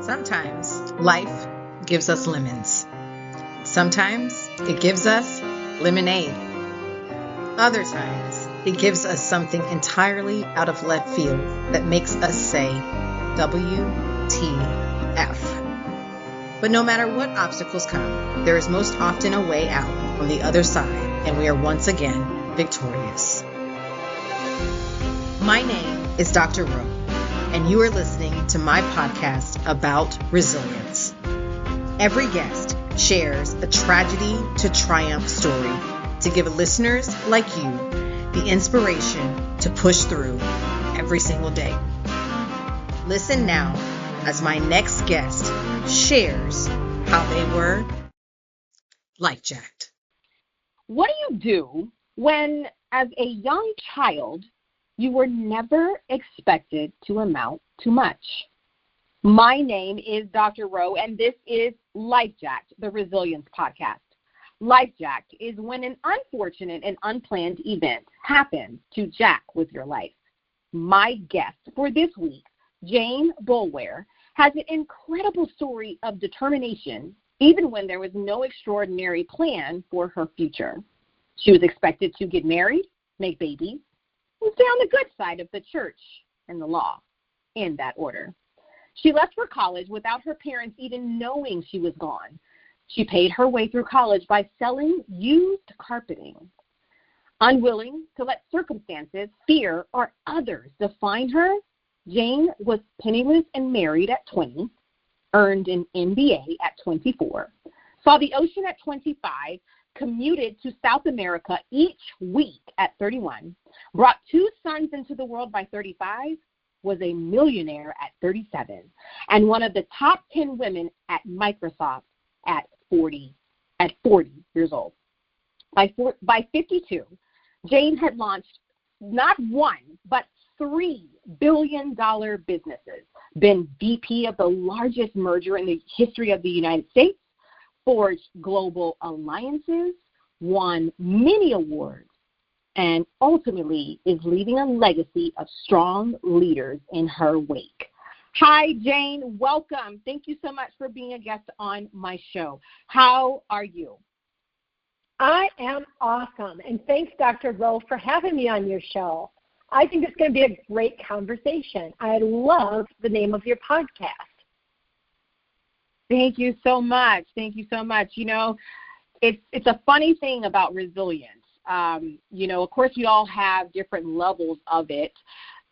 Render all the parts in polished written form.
Sometimes life gives us lemons. Sometimes it gives us lemonade. Other times it gives us something entirely out of left field that makes us say, WTF. But no matter what obstacles come, there is most often a way out on the other side, and we are once again victorious. My name is Dr. Rowe, and you are listening to my podcast about resilience. Every guest shares a tragedy to triumph story to give listeners like you the inspiration to push through every single day. Listen now as my next guest shares how they were life-jacked. What do you do when, as a young child, you were never expected to amount to much? My name is Dr. Rowe, and this is Life-Jacked, the Resilience Podcast. Life-Jacked is when an unfortunate and unplanned event happens to jack with your life. My guest for this week, Jane Boulware, has an incredible story of determination, even when there was no extraordinary plan for her future. She was expected to get married, make babies, and stay on the good side of the church and the law, in that order. She left for college without her parents even knowing she was gone. She paid her way through college by selling used carpeting. Unwilling to let circumstances, fear, or others define her, Jane was penniless and married at 20, earned an MBA at 24, saw the ocean at 25, commuted to South America each week at 31, brought 2 sons into the world by 35, was a millionaire at 37, and one of the top 10 women at Microsoft at 40 years old. By 52, Jane had launched not one, but 3 billion-dollar businesses, been VP of the largest merger in the history of the United States, forged global alliances, won many awards, and ultimately is leaving a legacy of strong leaders in her wake. Hi, Jane. Welcome. Thank you so much for being a guest on my show. How are you? I am awesome, and thanks, Dr. Rowe, for having me on your show. I think it's going to be a great conversation. I love the name of your podcast. Thank you so much. Thank you so much. You know, it's a funny thing about resilience. Of course, we all have different levels of it.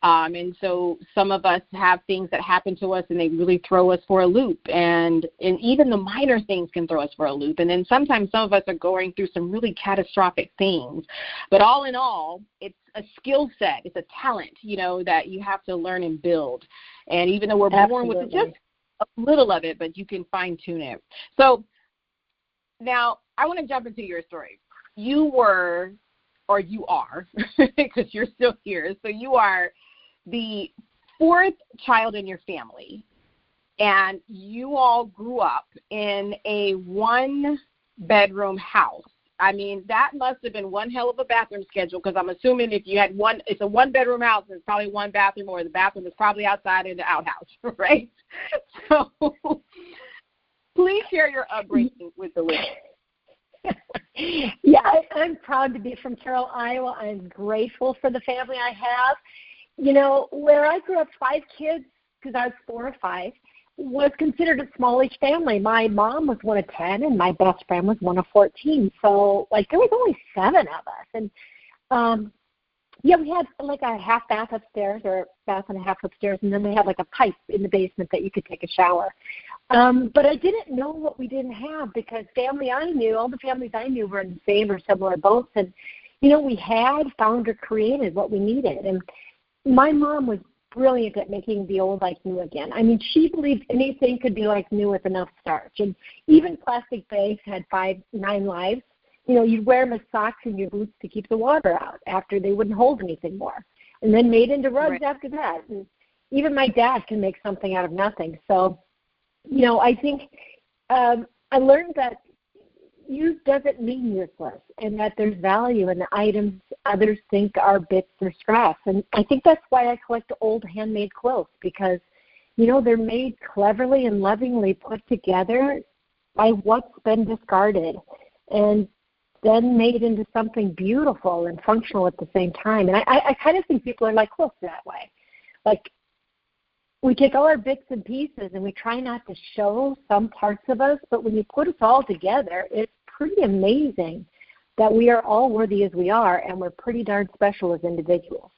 And so some of us have things that happen to us and they really throw us for a loop. And even the minor things can throw us for a loop. And then sometimes some of us are going through some really catastrophic things. But all in all, it's a skill set. It's a talent, that you have to learn and build. And even though we're born with just a little of it, but you can fine tune it. So now I want to jump into your story. You were, or you are, because you're still here, so you are the 4th child in your family, and you all grew up in a 1-bedroom house. I mean, that must have been one hell of a bathroom schedule, because I'm assuming if you had it's a 1-bedroom house, and it's probably 1 bathroom, or the bathroom is probably outside in the outhouse, right? So please share your upbringing with the listeners. Yeah, I'm proud to be from Carroll, Iowa. I'm grateful for the family I have. Where I grew up, 5 kids, because I was 4 or 5, was considered a smallish family. My mom was one of 10, and my best friend was one of 14. So, there was only 7 of us. And, we had, a half bath upstairs, or bath and a half upstairs, and then they had, a pipe in the basement that you could take a shower. But I didn't know what we didn't have, because all the families I knew were in the same or similar boats. And, we had found or created what we needed. And my mom was brilliant at making the old like new again. I mean, she believed anything could be like new with enough starch. And even plastic bags had 9 lives. You'd wear them as socks in your boots to keep the water out after they wouldn't hold anything more. And then made into rugs after that. And even my dad can make something out of nothing. So, I think I learned that use doesn't mean useless, and that there's value in the items others think are bits or scraps. And I think that's why I collect old handmade quilts, because They're made cleverly and lovingly put together by what's been discarded and then made into something beautiful and functional at the same time. And I kind of think people are like close that way. Like, we take all our bits and pieces and we try not to show some parts of us, but when you put us all together, it's pretty amazing that we are all worthy as we are, and we're pretty darn special as individuals.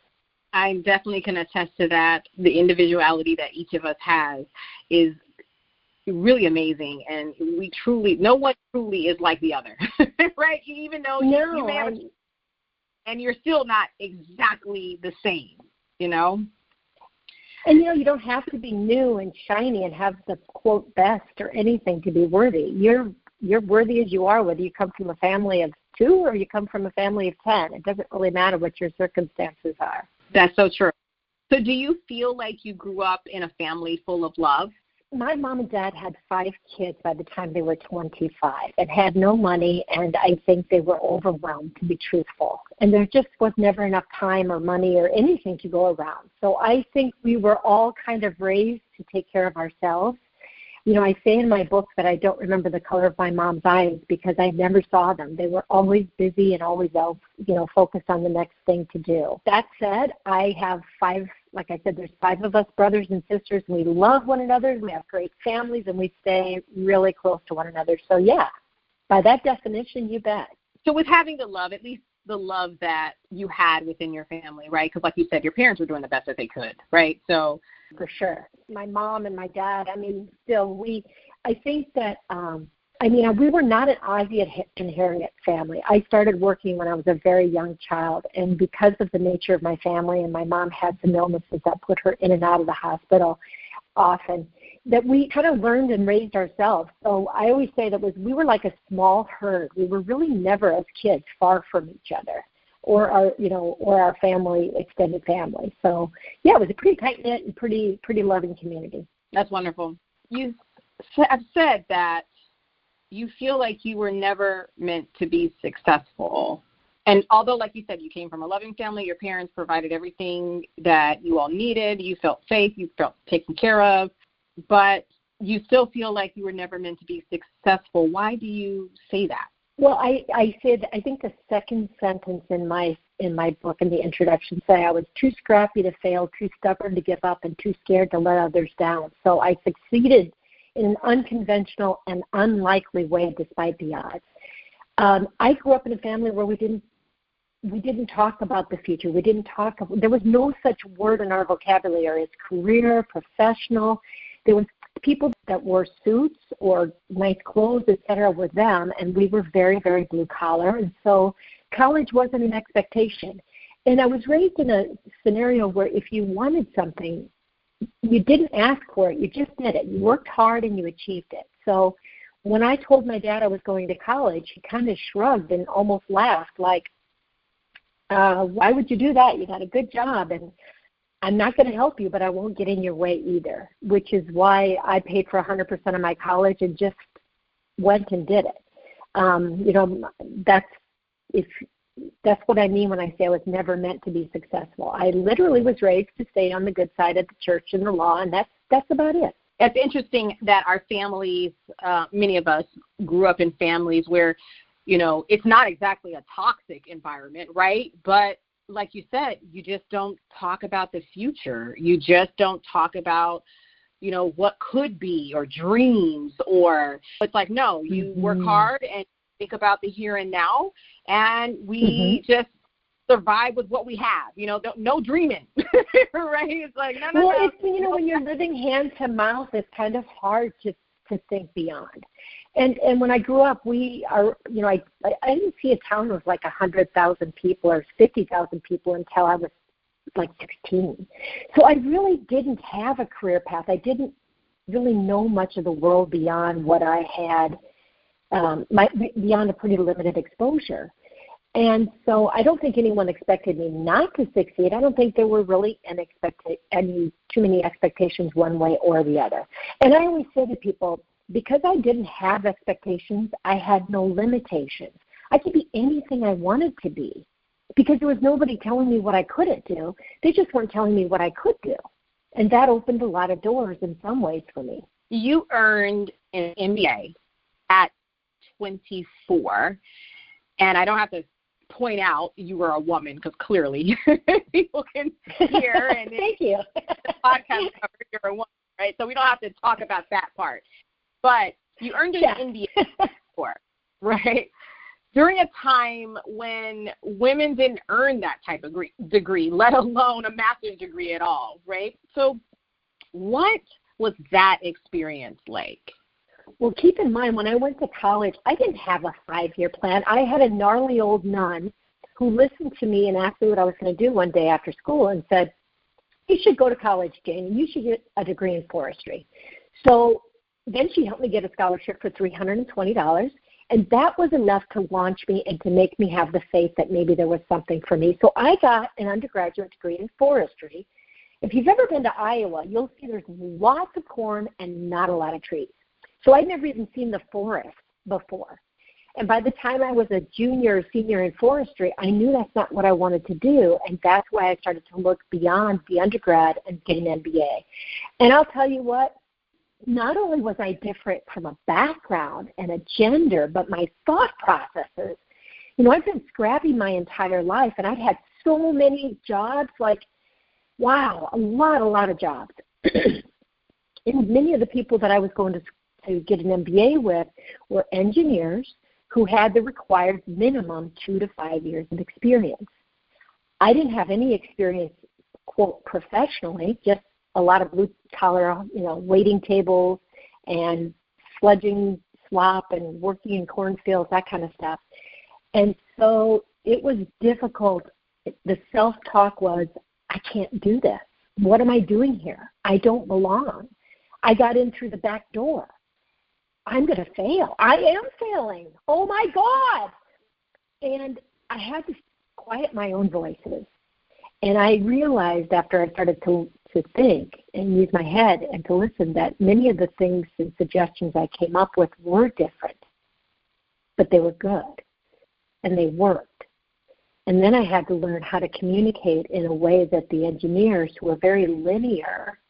I definitely can attest to that. The individuality that each of us has is really amazing, and no one truly is like the other, right? Even though you may have, and you're still not exactly the same, And, you don't have to be new and shiny and have the, quote, best or anything to be worthy. You're worthy as you are, whether you come from a family of 2 or you come from a family of 10. It doesn't really matter what your circumstances are. That's so true. So do you feel like you grew up in a family full of love? My mom and dad had 5 kids by the time they were 25 and had no money, and I think they were overwhelmed, to be truthful. And there just was never enough time or money or anything to go around. So I think we were all kind of raised to take care of ourselves. I say in my book that I don't remember the color of my mom's eyes because I never saw them. They were always busy and always out, focused on the next thing to do. That said, I have 5, like I said, there's 5 of us, brothers and sisters, and we love one another. We have great families, and we stay really close to one another. So, yeah, by that definition, you bet. So with having the love, at least the love that you had within your family, right? Because like you said, your parents were doing the best that they could, right? So for sure. My mom and my dad, I think that, we were not an Ozzie and Harriet family. I started working when I was a very young child, and because of the nature of my family, and my mom had some illnesses that put her in and out of the hospital often, that we kind of learned and raised ourselves. So I always say that we were like a small herd. We were really never as kids far from each other or our family, extended family. So yeah, it was a pretty tight-knit and pretty loving community. That's wonderful. You have said that you feel like you were never meant to be successful. And although, like you said, you came from a loving family, your parents provided everything that you all needed, you felt safe, you felt taken care of, but you still feel like you were never meant to be successful. Why do you say that? Well, I think the second sentence in my book, in the introduction, say I was too scrappy to fail, too stubborn to give up, and too scared to let others down. So I succeeded in an unconventional and unlikely way despite the odds. I grew up in a family where we didn't talk about the future. There was no such word in our vocabulary as career, professional. There was people that wore suits or nice clothes, et cetera, with them, and we were very, very blue collar. And so college wasn't an expectation. And I was raised in a scenario where if you wanted something, you didn't ask for it, you just did it. You worked hard and you achieved it. So when I told my dad I was going to college, he kind of shrugged and almost laughed, like, why would you do that? You got a good job, and I'm not going to help you, but I won't get in your way either, which is why I paid for 100% of my college and just went and did it. That's what I mean when I say I was never meant to be successful. I literally was raised to stay on the good side of the church and the law, and that's about it. It's interesting that our families, many of us grew up in families where, it's not exactly a toxic environment, right? But like you said, you just don't talk about the future. You just don't talk about, what could be or dreams, or it's like, no, you work hard and think about the here and now, and we just survive with what we have. No dreaming, right? It's like, no. Well, when you're living hand to mouth, it's kind of hard to think beyond. And when I grew up, I didn't see a town with like 100,000 people or 50,000 people until I was like 16. So I really didn't have a career path. I didn't really know much of the world beyond what I had, beyond a pretty limited exposure. And so I don't think anyone expected me not to succeed. I don't think there were really too many expectations one way or the other. And I always say to people, because I didn't have expectations, I had no limitations. I could be anything I wanted to be because there was nobody telling me what I couldn't do. They just weren't telling me what I could do. And that opened a lot of doors in some ways for me. You earned an MBA at 24, and I don't have to point out you were a woman because clearly people can hear and Thank you. The podcast covered you're a woman, right? So we don't have to talk about that part. But you earned an MBA before, right? During a time when women didn't earn that type of degree, let alone a master's degree at all, right? So what was that experience like? Well, keep in mind, when I went to college, I didn't have a 5-year plan. I had a gnarly old nun who listened to me and asked me what I was going to do one day after school and said, you should go to college, Jane, and you should get a degree in forestry. So then she helped me get a scholarship for $320, and that was enough to launch me and to make me have the faith that maybe there was something for me. So I got an undergraduate degree in forestry. If you've ever been to Iowa, you'll see there's lots of corn and not a lot of trees. So I'd never even seen the forest before. And by the time I was a junior or senior in forestry, I knew that's not what I wanted to do, and that's why I started to look beyond the undergrad and get an MBA. And I'll tell you what, not only was I different from a background and a gender, but my thought processes. You know, I've been scrappy my entire life, and I've had so many jobs, like, wow, a lot of jobs. And many of the people that I was going to get an MBA with were engineers who had the required minimum 2 to 5 years of experience. I didn't have any experience, quote, professionally, just a lot of blue-collar, waiting tables and sledging slop and working in cornfields, that kind of stuff. And so it was difficult. The self-talk was, I can't do this. What am I doing here? I don't belong. I got in through the back door. I'm going to fail. I am failing. Oh, my God. And I had to quiet my own voices. And I realized after I started to think and use my head and to listen that many of the things and suggestions I came up with were different, but they were good, and they worked. And then I had to learn how to communicate in a way that the engineers, who were very linear,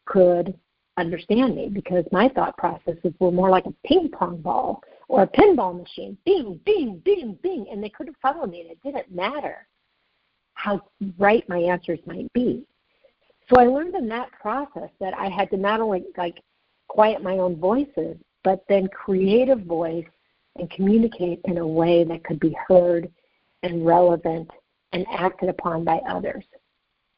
could understand me, because my thought processes were more like a ping pong ball or a pinball machine. Bing, bing, bing, bing. And they couldn't follow me, and it didn't matter how right my answers might be. So I learned in that process that I had to not only quiet my own voices, but then create a voice and communicate in a way that could be heard and relevant and acted upon by others.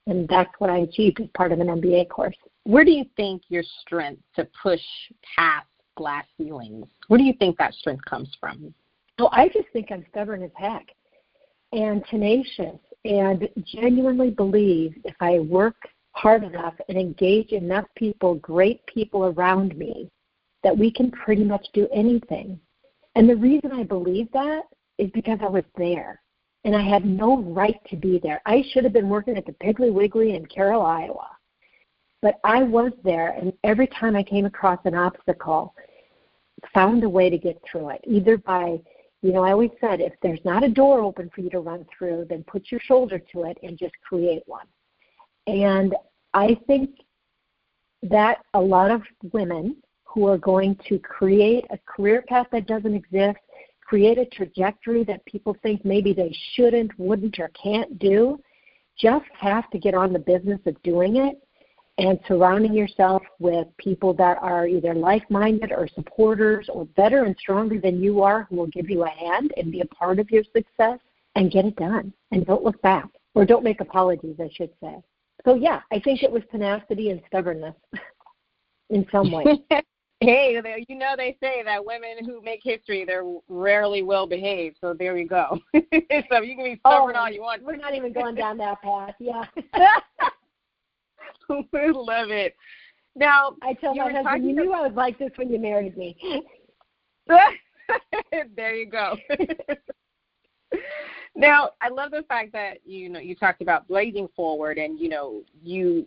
And that's what I achieved as part of an MBA course. Where do you think your strength to push past glass ceilings, where do you think that strength comes from? Oh, I just think I'm stubborn as heck and tenacious and genuinely believe if I work hard enough and engage enough people, great people around me, that we can pretty much do anything. And the reason I believe that is because I was there, and I had no right to be there. I should have been working at the Piggly Wiggly in Carroll, Iowa. But I was there, and every time I came across an obstacle, found a way to get through it, either by, I always said, if there's not a door open for you to run through, then put your shoulder to it and just create one. And I think that a lot of women who are going to create a career path that doesn't exist, create a trajectory that people think maybe they shouldn't, wouldn't, or can't do, just have to get on the business of doing it, and surrounding yourself with people that are either like-minded or supporters or better and stronger than you are, who will give you a hand and be a part of your success, and get it done. And don't look back, or don't make apologies, I should say. So, yeah, I think it was tenacity and stubbornness in some way. Hey, they say that women who make history, they're rarely well-behaved, so there you go. So you can be stubborn all you want. We're not even going down that path, yeah. We love it. Now, I tell my husband, you knew I was like this when you married me. There you go. Now, I love the fact that, you talked about blazing forward and, you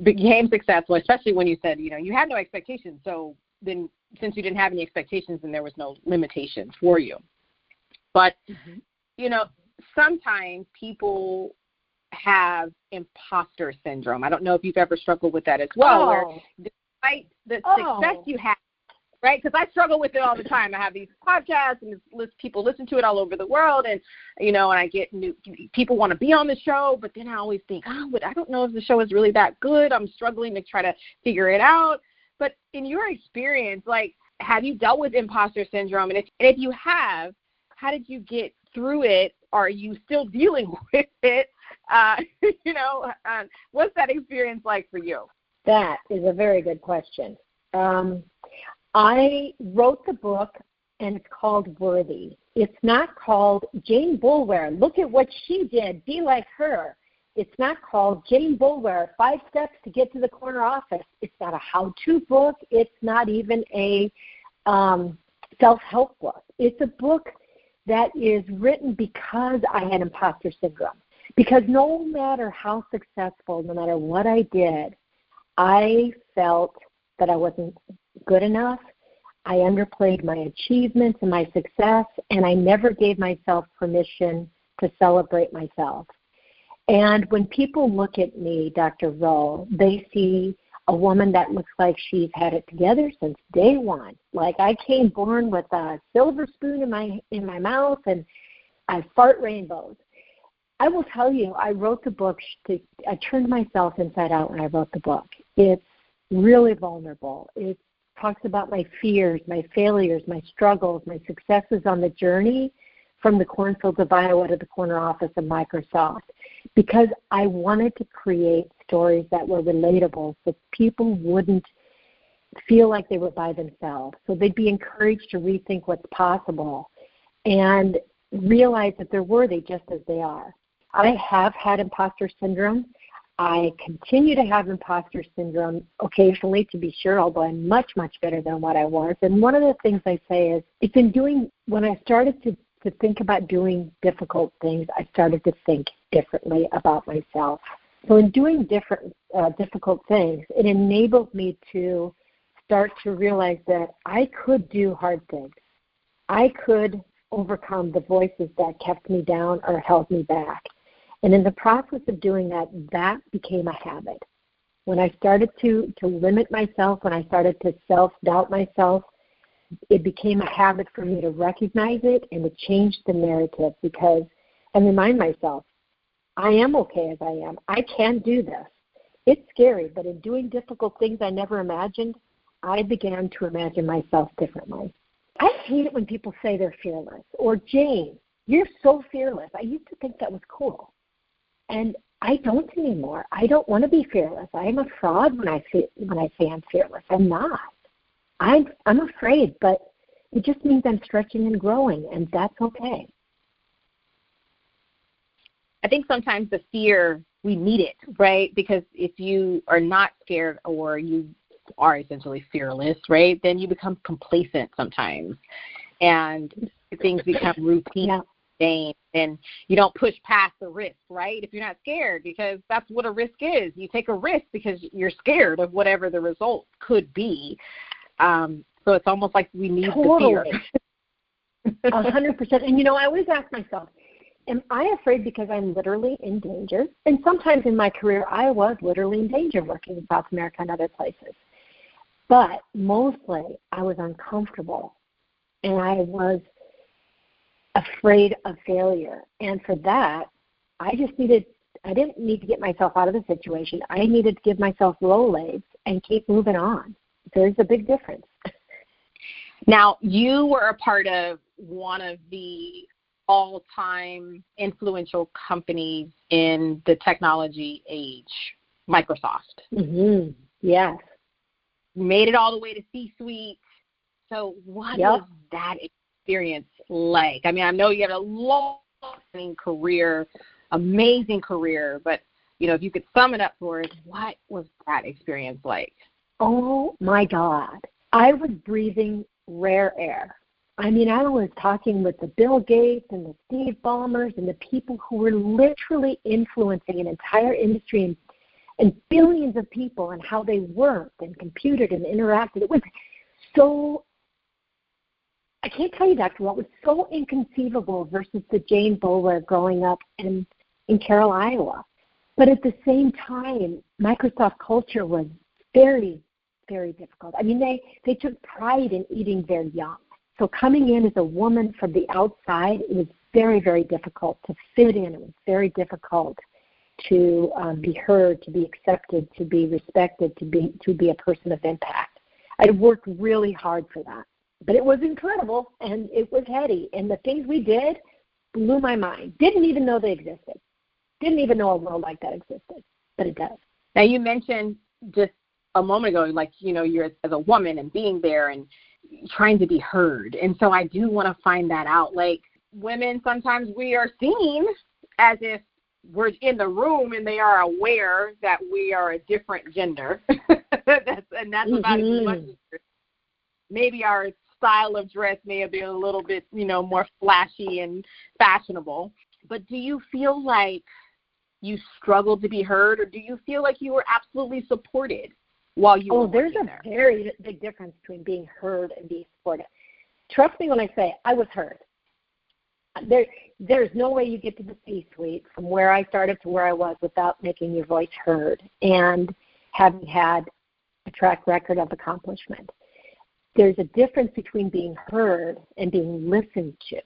became successful, especially when you said, you had no expectations. So then since you didn't have any expectations, then there was no limitation for you. But, sometimes people have imposter syndrome. I don't know if you've ever struggled with that as well, where despite the success you have, right? Because I struggle with it all the time. I have these podcasts and people listen to it all over the world, and and I get new people want to be on the show, but then I always think, but I don't know if the show is really that good. I'm struggling to try to figure it out. But in your experience, like, have you dealt with imposter syndrome? And if you have, how did you get through it? Are you still dealing with it? What's that experience like for you? That is a very good question. I wrote the book, and it's called Worthy. It's not called Jane Boulware. Look at what she did. Be like her. It's not called Jane Boulware, 5 Steps to Get to the Corner Office. It's not a how-to book. It's not even a self-help book. It's a book that is written because I had imposter syndrome. Because no matter how successful, no matter what I did, I felt that I wasn't good enough. I underplayed my achievements and my success, and I never gave myself permission to celebrate myself. And when people look at me, Dr. Rowe, they see a woman that looks like she's had it together since day one. Like I came born with a silver spoon in my mouth, and I fart rainbows. I will tell you, I wrote the book. I turned myself inside out when I wrote the book. It's really vulnerable. It talks about my fears, my failures, my struggles, my successes on the journey from the cornfields of Iowa to the corner office of Microsoft, because I wanted to create stories that were relatable so people wouldn't feel like they were by themselves. So they'd be encouraged to rethink what's possible and realize that they're worthy just as they are. I have had imposter syndrome. I continue to have imposter syndrome occasionally, to be sure, although I'm much, much better than what I was. And one of the things I say is, when I started to think about doing difficult things, I started to think differently about myself. So in doing difficult things, it enabled me to start to realize that I could do hard things. I could overcome the voices that kept me down or held me back. And in the process of doing that, that became a habit. When I started to limit myself, when I started to self-doubt myself, it became a habit for me to recognize it and to change the narrative and remind myself, I am okay as I am. I can do this. It's scary, but in doing difficult things I never imagined, I began to imagine myself differently. I hate it when people say they're fearless, or Jane, you're so fearless. I used to think that was cool. And I don't anymore. I don't want to be fearless. I am a fraud when I say I'm fearless. I'm not. I'm afraid, but it just means I'm stretching and growing, and that's okay. I think sometimes the fear, we need it, right? Because if you are not scared or you are essentially fearless, right, then you become complacent sometimes, and things become routine. Yeah. And you don't push past the risk, right? If you're not scared, because that's what a risk is. You take a risk because you're scared of whatever the result could be. So it's almost like we need the fear. 100%. And, I always ask myself, am I afraid because I'm literally in danger? And sometimes in my career, I was literally in danger working in South America and other places. But mostly I was uncomfortable, and I was afraid of failure. And for that, I didn't need to get myself out of the situation. I needed to give myself Rolaids and keep moving on. There's a big difference. Now, you were a part of one of the all-time influential companies in the technology age, Microsoft. Mm-hmm. Yes. You made it all the way to C-suite. So what was that experience like? I mean, I know you had a long career, amazing career, but, if you could sum it up for us, what was that experience like? Oh, my God. I was breathing rare air. I mean, I was talking with the Bill Gates and the Steve Ballmers and the people who were literally influencing an entire industry and billions of people and how they worked and computed and interacted. It was so, I can't tell you, Dr. Walt, it was so inconceivable versus the Jane Boulware growing up in Carroll, Iowa. But at the same time, Microsoft culture was very, very difficult. I mean, they took pride in eating their young. So coming in as a woman from the outside, it was very, very difficult to fit in. It was very difficult to be heard, to be accepted, to be respected, to be a person of impact. I worked really hard for that. But it was incredible, and it was heady. And the things we did blew my mind. Didn't even know they existed. Didn't even know a world like that existed, but it does. Now, you mentioned just a moment ago, like, you know, you're as a woman and being there and trying to be heard. And so I do want to find that out. Like, women, sometimes we are seen as if we're in the room and they are aware that we are a different gender. that's about as much. Maybe our style of dress may have been a little bit, you know, more flashy and fashionable. But do you feel like you struggled to be heard, or do you feel like you were absolutely supported while you were there's a there? Very big difference between being heard and being supported. Trust me when I say I was heard. There's no way you get to the C-suite from where I started to where I was without making your voice heard and having had a track record of accomplishment. There's a difference between being heard and being listened to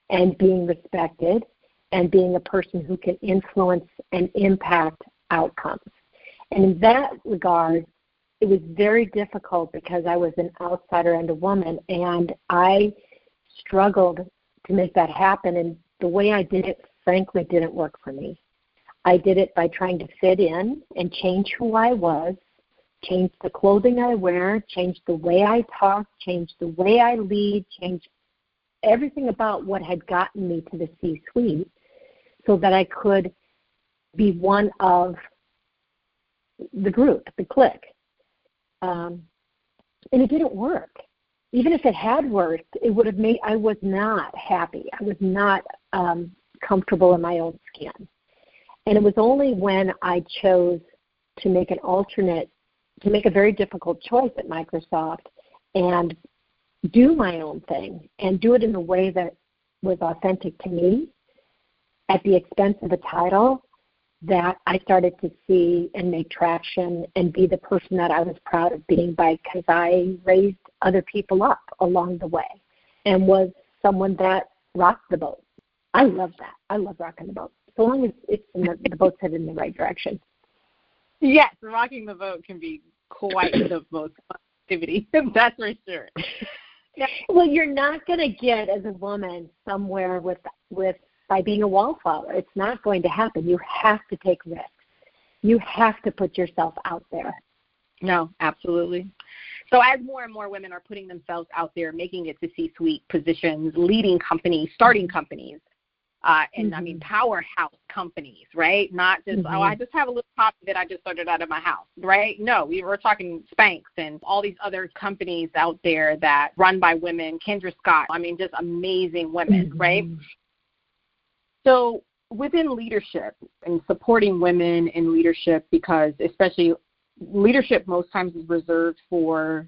and being respected and being a person who can influence and impact outcomes. And in that regard, it was very difficult because I was an outsider and a woman, and I struggled to make that happen. And the way I did it, frankly, didn't work for me. I did it by trying to fit in and change who I was, change the clothing I wear, change the way I talk, change the way I lead, change everything about what had gotten me to the C-suite so that I could be one of the group, the clique. And it didn't work. Even if it had worked, it would have made, I was not happy. I was not comfortable in my own skin. And it was only when I chose to make an alternate, to make a very difficult choice at Microsoft and do my own thing and do it in a way that was authentic to me at the expense of a title, that I started to see and make traction and be the person that I was proud of being, because I raised other people up along the way and was someone that rocked the boat. I love that. I love rocking the boat, so long as it's in the boat's headed in the right direction. Yes, rocking the boat can be quite the most fun activity. That's for sure. Yeah. Well, you're not going to get as a woman somewhere with by being a wallflower. It's not going to happen. You have to take risks. You have to put yourself out there. No, absolutely. So as more and more women are putting themselves out there, making it to C-suite positions, leading companies, starting companies, and I mean powerhouse companies, right? Not just, I just have a little hobby that I just started out of my house, right? No, we were talking Spanx and all these other companies out there that run by women, Kendra Scott, I mean, just amazing women, right? So within leadership and supporting women in leadership, because especially leadership most times is reserved for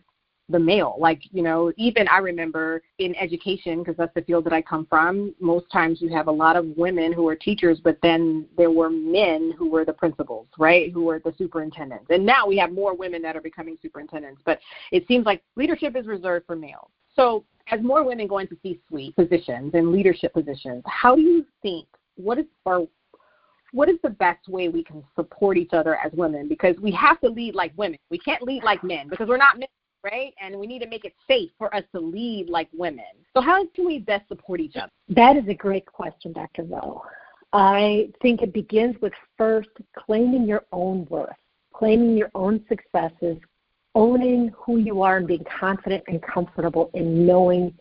the male. Like, you know, even I remember in education, because that's the field that I come from, most times you have a lot of women who are teachers, but then there were men who were the principals, right, who were the superintendents. And now we have more women that are becoming superintendents. But it seems like leadership is reserved for males. So as more women go into C-suite positions and leadership positions, how do you think, what is the best way we can support each other as women? Because we have to lead like women. We can't lead like men because we're not men, right? And we need to make it safe for us to lead like women. So how can we best support each other? That is a great question, Dr. Rowe. I think it begins with first claiming your own worth, claiming your own successes, owning who you are and being confident and comfortable in knowing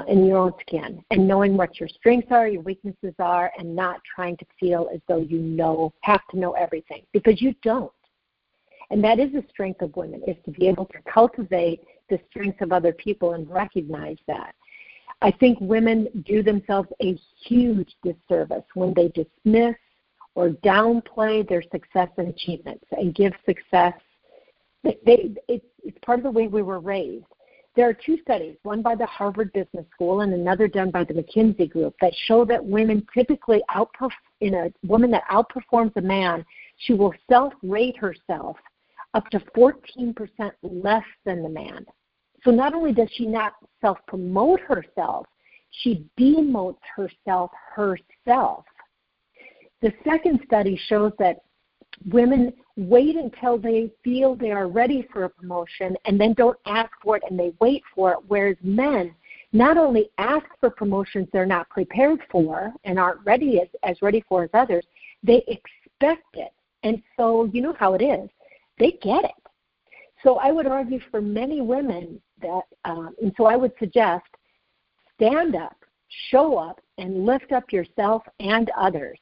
in your own skin and knowing what your strengths are, your weaknesses are, and not trying to feel as though you have to know everything, because you don't. And that is the strength of women, is to be able to cultivate the strengths of other people and recognize that. I think women do themselves a huge disservice when they dismiss or downplay their success and achievements and give success. It's part of the way we were raised. There are two studies, one by the Harvard Business School and another done by the McKinsey Group, that show that women typically in a woman that outperforms a man, she will self-rate herself up to 14% less than the man. So not only does she not self-promote herself, she demotes herself. The second study shows that women wait until they feel they are ready for a promotion and then don't ask for it and they wait for it, whereas men not only ask for promotions they're not prepared for and aren't ready as ready for as others, they expect it. And so you know how it is. They get it. So I would argue for many women that, and so I would suggest, stand up, show up, and lift up yourself and others.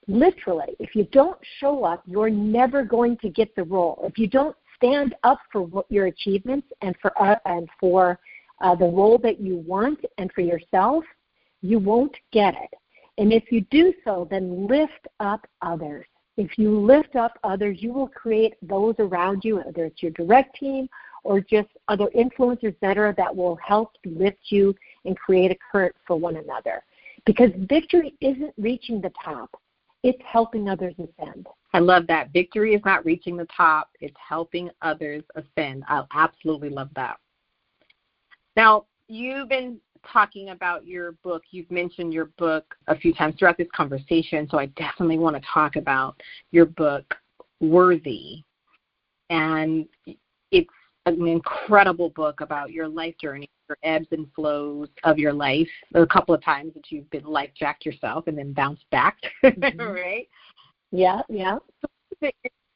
Literally, if you don't show up, you're never going to get the role. If you don't stand up for your achievements and for the role that you want and for yourself, you won't get it. And if you do so, then lift up others. If you lift up others, you will create those around you, whether it's your direct team or just other influencers, etc., that will help lift you and create a current for one another. Because victory isn't reaching the top. It's helping others ascend. I love that. Victory is not reaching the top. It's helping others ascend. I absolutely love that. Now, you've been talking about your book. You've mentioned your book a few times throughout this conversation, so I definitely want to talk about your book, Worthy. And it's an incredible book about your life journey, your ebbs and flows of your life. There are a couple of times that you've been life-jacked yourself and then bounced back, right? Yeah.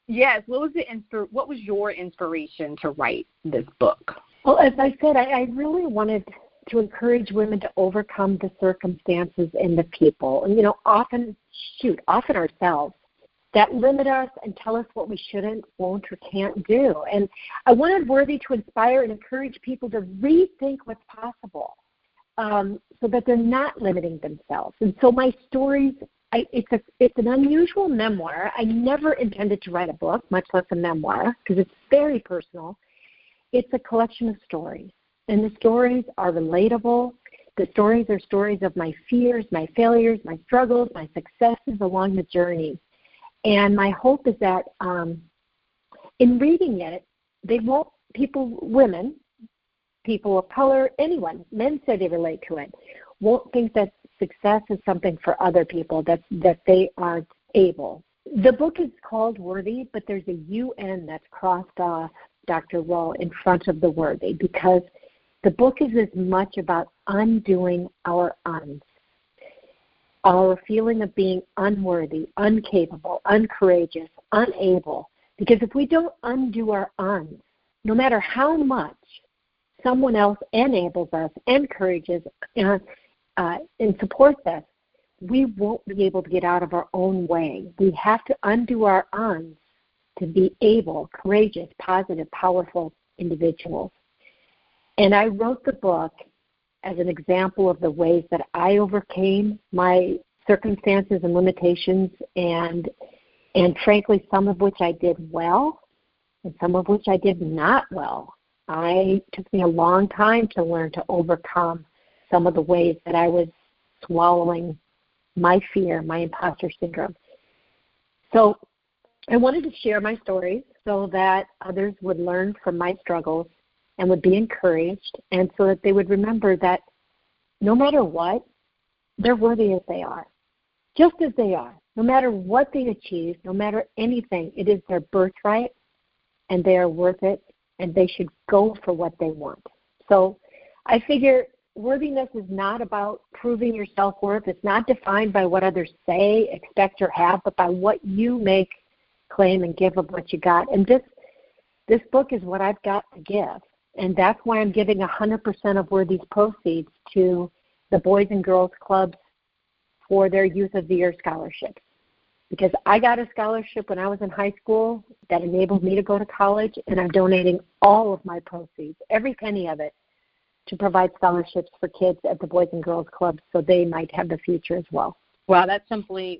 Yes. What was your inspiration to write this book? Well, as I said, I really wanted to encourage women to overcome the circumstances and the people. And, often ourselves that limit us and tell us what we shouldn't, won't, or can't do. And I wanted Worthy to inspire and encourage people to rethink what's possible so that they're not limiting themselves. And so my stories, it's an unusual memoir. I never intended to write a book, much less a memoir, because it's very personal. It's a collection of stories. And the stories are relatable. The stories are stories of my fears, my failures, my struggles, my successes along the journey. And my hope is that in reading it, women, people of color, anyone, men say they relate to it, won't think that success is something for other people, that they aren't able. The book is called Worthy, but there's a UN that's crossed off, Dr. Rowe, in front of the worthy, because the book is as much about undoing our uns, our feeling of being unworthy, incapable, uncourageous, unable. Because if we don't undo our uns, no matter how much someone else enables us, encourages, and supports us, we won't be able to get out of our own way. We have to undo our uns to be able, courageous, positive, powerful individuals. And I wrote the book as an example of the ways that I overcame my circumstances and limitations, and frankly, some of which I did well and some of which I did not well. It took me a long time to learn to overcome some of the ways that I was swallowing my fear, my imposter syndrome. So I wanted to share my stories so that others would learn from my struggles and would be encouraged, and so that they would remember that no matter what, they're worthy as they are, just as they are. No matter what they achieve, no matter anything, it is their birthright, and they are worth it, and they should go for what they want. So I figure worthiness is not about proving your self-worth. It's not defined by what others say, expect, or have, but by what you make, claim, and give of what you got. And this book is what I've got to give. And that's why I'm giving 100% of Worthy's proceeds to the Boys and Girls Clubs for their Youth of the Year scholarships. Because I got a scholarship when I was in high school that enabled me to go to college, and I'm donating all of my proceeds, every penny of it, to provide scholarships for kids at the Boys and Girls Clubs so they might have the future as well. Wow, that's simply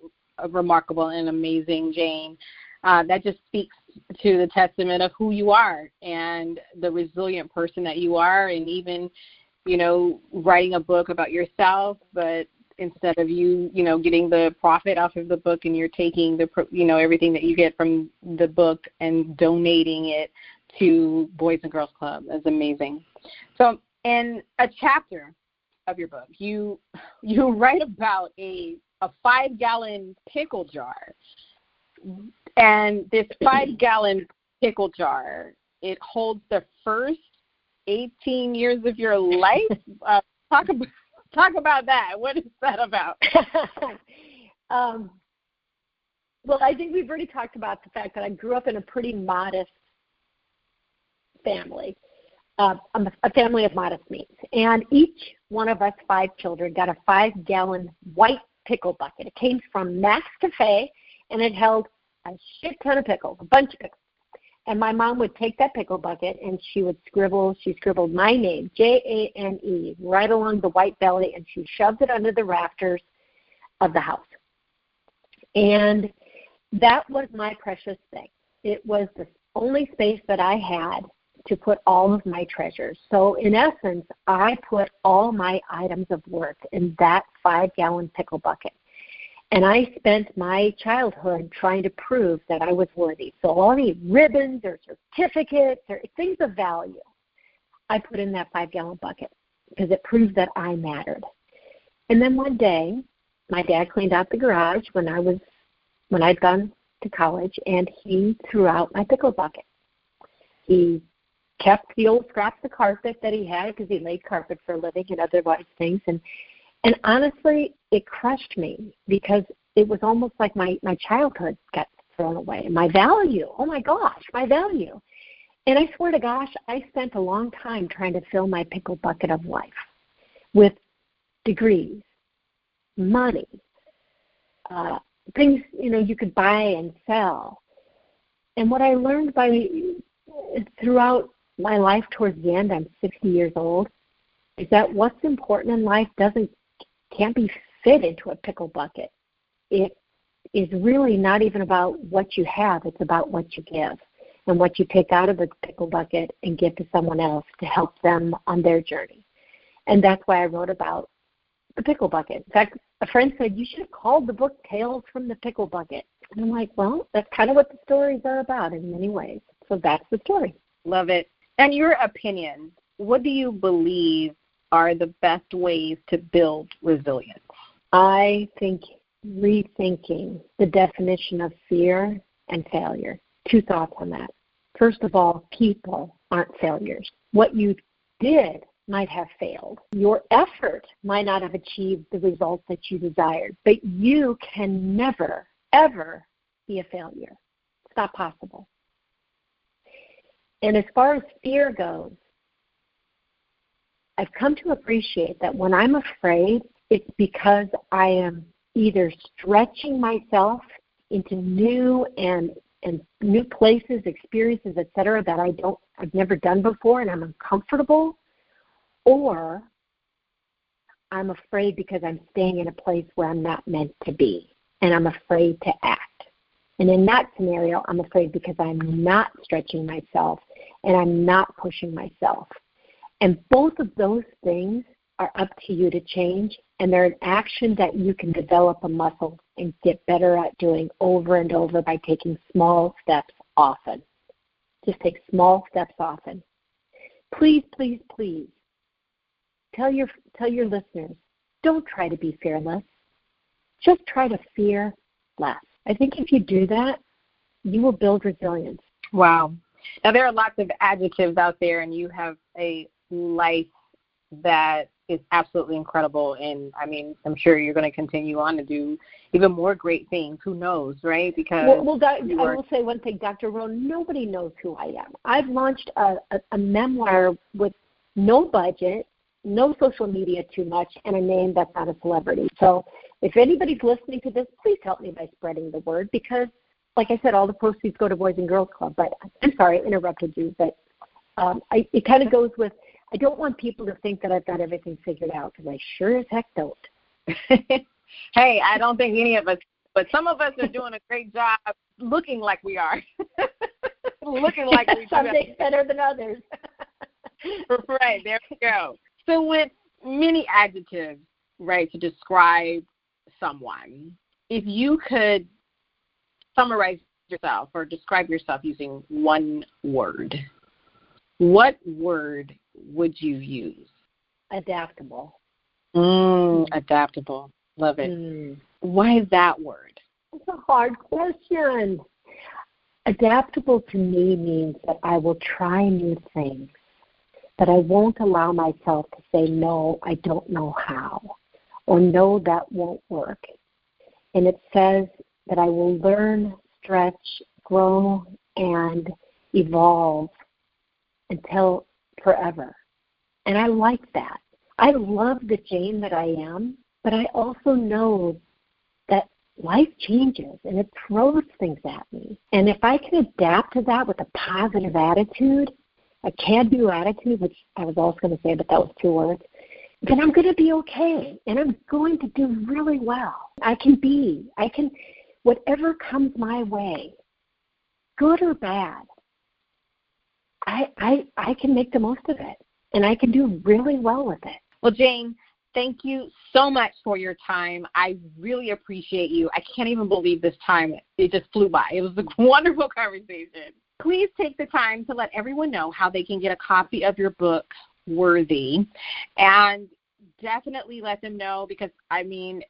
remarkable and amazing, Jane. That just speaks to the testament of who you are and the resilient person that you are, and even, writing a book about yourself, but instead of you getting the profit off of the book, and you're taking everything that you get from the book and donating it to Boys and Girls Club. That's amazing. So in a chapter of your book, you write about a 5-gallon pickle jar. And this 5-gallon pickle jar, it holds the first 18 years of your life. Talk about that. What is that about? Well, I think we've already talked about the fact that I grew up in a pretty modest family. I'm a family of modest means. And each one of us 5 children got a 5-gallon white pickle bucket. It came from Max Cafe, and it held a shit ton of pickles, a bunch of pickles. And my mom would take that pickle bucket, and she scribbled my name, Jane, right along the white belly, and she shoved it under the rafters of the house. And that was my precious thing. It was the only space that I had to put all of my treasures. So in essence, I put all my items of worth in that 5-gallon pickle bucket. And I spent my childhood trying to prove that I was worthy. So all the ribbons or certificates or things of value, I put in that 5-gallon bucket because it proved that I mattered. And then one day, my dad cleaned out the garage when I'd gone to college, and he threw out my pickle bucket. He kept the old scraps of carpet that he had because he laid carpet for a living and otherwise things. And honestly, it crushed me because it was almost like my childhood got thrown away. My value, oh my gosh, my value. And I swear to gosh, I spent a long time trying to fill my pickle bucket of life with degrees, money, things you could buy and sell. And what I learned throughout my life towards the end, I'm 60 years old, is that what's important in life can't be fit into a pickle bucket. It is really not even about what you have, it's about what you give and what you take out of the pickle bucket and give to someone else to help them on their journey. And that's why I wrote about the pickle bucket. In fact, a friend said, you should have called the book Tales from the Pickle Bucket. And I'm like, well, that's kind of what the stories are about in many ways. So that's the story. Love it. And your opinion, what do you believe are the best ways to build resilience? I think rethinking the definition of fear and failure. 2 thoughts on that. First of all, people aren't failures. What you did might have failed. Your effort might not have achieved the results that you desired, but you can never, ever be a failure. It's not possible. And as far as fear goes, I've come to appreciate that when I'm afraid, it's because I am either stretching myself into new and new places, experiences, etc., that I've never done before, and I'm uncomfortable, or I'm afraid because I'm staying in a place where I'm not meant to be, and I'm afraid to act. And in that scenario, I'm afraid because I'm not stretching myself and I'm not pushing myself. And both of those things are up to you to change, and they're an action that you can develop a muscle and get better at doing over and over by taking small steps often. Just take small steps often. Please, please, please, tell your listeners, don't try to be fearless. Just try to fear less. I think if you do that, you will build resilience. Wow. Now, there are lots of adjectives out there, and you have a life that is absolutely incredible. And, I mean, I'm sure you're going to continue on to do even more great things. Who knows, right? Because I will say one thing, Dr. Roan, nobody knows who I am. I've launched a memoir with no budget, no social media too much, and a name that's not a celebrity. So if anybody's listening to this, please help me by spreading the word, because, like I said, all the proceeds go to Boys and Girls Club. But I'm sorry, I interrupted you, but it kind of goes with, I don't want people to think that I've got everything figured out, because I sure as heck don't. Hey, I don't think any of us, but some of us are doing a great job looking like we are. Looking like we do. Some days better than others. Right, there we go. So with many adjectives, right, to describe someone. If you could summarize yourself or describe yourself using one word, what word would you use? Adaptable. Adaptable. Love it. Why is that word? It's a hard question. Adaptable to me means that I will try new things, that I won't allow myself to say, no, I don't know how, or no, that won't work. And it says that I will learn, stretch, grow, and evolve until forever. And I like that. I love the Jane that I am, but I also know that life changes and it throws things at me. And if I can adapt to that with a positive attitude, a can-do attitude, which I was also going to say, but that was 2 words, then I'm going to be okay, and I'm going to do really well. Whatever comes my way, good or bad, I can make the most of it, and I can do really well with it. Well, Jane, thank you so much for your time. I really appreciate you. I can't even believe this time. It just flew by. It was a wonderful conversation. Please take the time to let everyone know how they can get a copy of your book, Worthy, and definitely let them know because, I mean,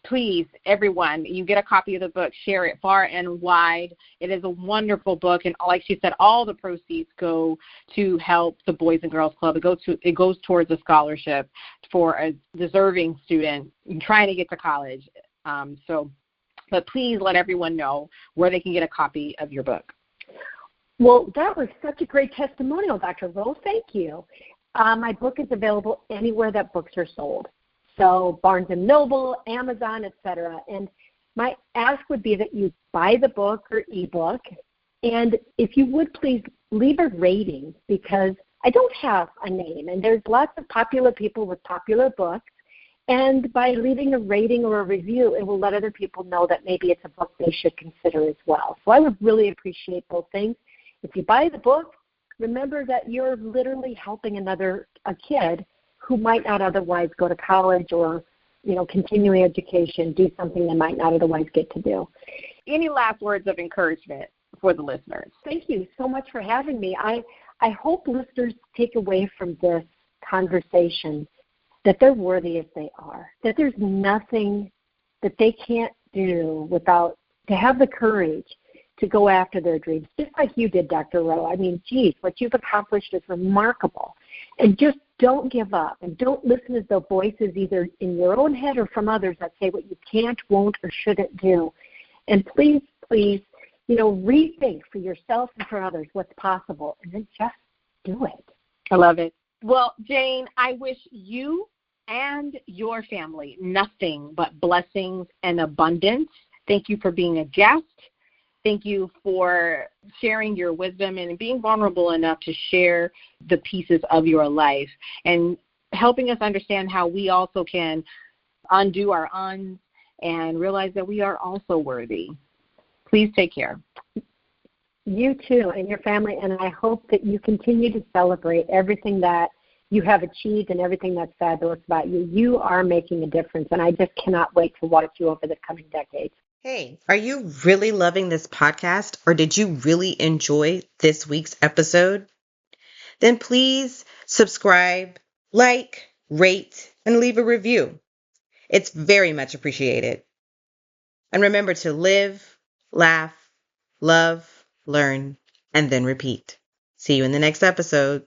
please, everyone, you get a copy of the book, share it far and wide. It is a wonderful book, and like she said, all the proceeds go to help the Boys and Girls Club. It goes towards a scholarship for a deserving student trying to get to college. But please let everyone know where they can get a copy of your book. Well, that was such a great testimonial, Dr. Rose. Thank you. My book is available anywhere that books are sold. So Barnes & Noble, Amazon, etc. And my ask would be that you buy the book or ebook. And if you would please leave a rating, because I don't have a name. And there's lots of popular people with popular books. And by leaving a rating or a review, it will let other people know that maybe it's a book they should consider as well. So I would really appreciate both things. If you buy the book, remember that you're literally helping a kid who might not otherwise go to college or, continuing education, do something they might not otherwise get to do. Any last words of encouragement for the listeners? Thank you so much for having me. I hope listeners take away from this conversation that they're worthy as they are, that there's nothing that they can't do to have the courage to go after their dreams, just like you did, Dr. Rowe. I mean, geez, what you've accomplished is remarkable. And just don't give up, and don't listen to the voices either in your own head or from others that say what you can't, won't, or shouldn't do. And please, rethink for yourself and for others what's possible, and then just do it. I love it. Well, Jane, I wish you and your family nothing but blessings and abundance. Thank you for being a guest. Thank you for sharing your wisdom and being vulnerable enough to share the pieces of your life and helping us understand how we also can undo our uns and realize that we are also worthy. Please take care. You too, and your family, and I hope that you continue to celebrate everything that you have achieved and everything that's fabulous about you. You are making a difference, and I just cannot wait to watch you over the coming decades. Hey, are you really loving this podcast, or did you really enjoy this week's episode? Then please subscribe, like, rate, and leave a review. It's very much appreciated. And remember to live, laugh, love, learn, and then repeat. See you in the next episode.